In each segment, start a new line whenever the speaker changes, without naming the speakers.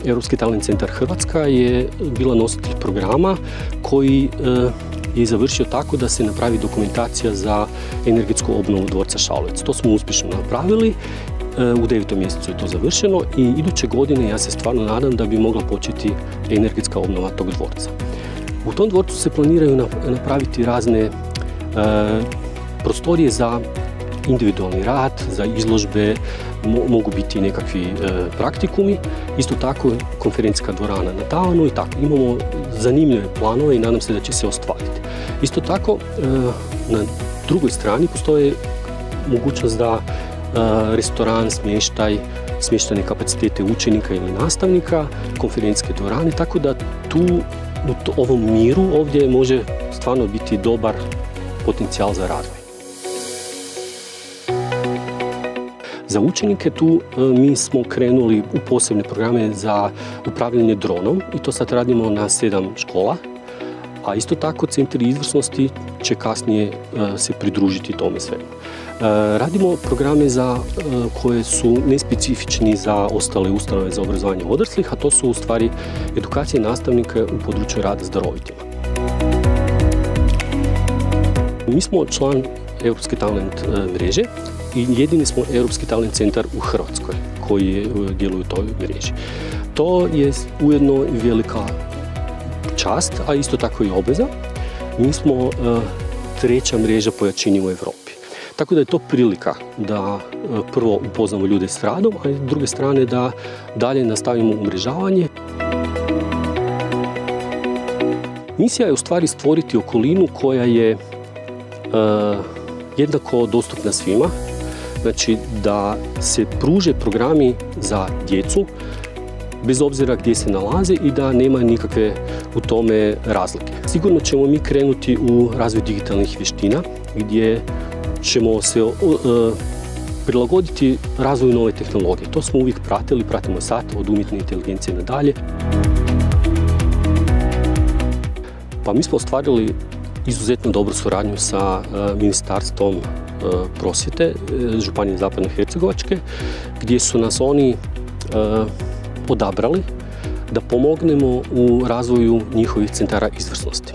Europski talent centar Hrvatska je bila nositelj programa koji je završio tako da se napravi dokumentacija za energetsku obnovu dvorca Šalovec. To smo uspješno napravili, u 9. mjesecu je to završeno i iduće godine ja se stvarno nadam da bi mogla početi energetska obnova tog dvorca. U tom dvorcu se planiraju napraviti razne prostorije za individualni rad, za izložbe, mogu biti nekakvi praktikumi, isto tako konferencijska dvorana na tavanu i tako. Imamo zanimljive planove i nadam se da će se ostvariti. Isto tako, na drugoj strani postoje mogućnost da restoran, smještajne kapacitete učenika ili nastavnika, konferencijske dvorane, tako da tu u ovom miru ovdje može stvarno biti dobar potencijal za razvoj. Za učenike tu mi smo krenuli u posebne programe za upravljanje dronom i to sad radimo na 7 škola, a isto tako centri izvrsnosti će kasnije se pridružiti tome svemu. Radimo programe koje su nespecifični za ostale ustanove za obrazovanje odraslih, a to su u stvari edukacije nastavnika u području rada s darovitima. Mi smo član Europske talent mreže i jedini smo Europski talent centar u Hrvatskoj koji djeluje u toj mreži. To je ujedno velika čast, a isto tako i obveza. Mi smo treća mreža po jačini u Europi. Tako da je to prilika da prvo upoznamo ljude s radom, a s druge strane da dalje nastavimo umrežavanje. Misija je u stvari stvoriti okolinu koja je jednako dostupna svima, znači da se pruže programi za djecu bez obzira gdje se nalaze i da nema nikakve u tome razlike. Sigurno ćemo mi krenuti u razvoj digitalnih vještina gdje ćemo se prilagoditi razvoju nove tehnologije. To smo uvijek pratimo sad od umjetne inteligencije nadalje. Pa mi smo ostvarili izuzetno dobru suradnju sa Ministarstvom prosvjete Županije Zapadnohercegovačke, gdje su nas oni odabrali da pomognemo u razvoju njihovih centara izvrsnosti.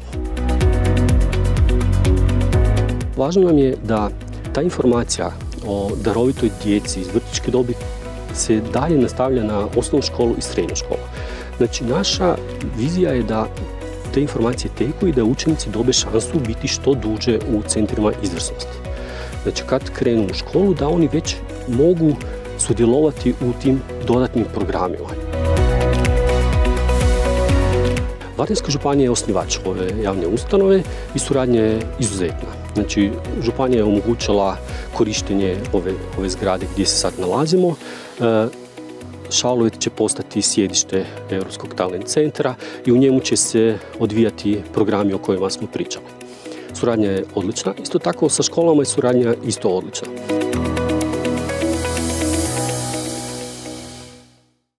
Važno nam je da ta informacija o darovitoj djeci iz vrtićke dobi se dalje nastavlja na osnovnu školu i srednju školu. Znači, naša vizija je da te informacije teku i da učenici dobe šansu biti što duže u centrima izvrsnosti. Znači, kad krenu u školu, da oni već mogu sudjelovati u tim dodatnim programima. Varaždinska županija je osnivač ove javne ustanove i suradnja je izuzetna. Znači, županija je omogućila korištenje ove zgrade gdje se sad nalazimo. Šalovec će postati sjedište Europskog talent centra i u njemu će se odvijati programi o kojima smo pričali. Suradnja je odlična, isto tako sa školama je suradnja isto odlična.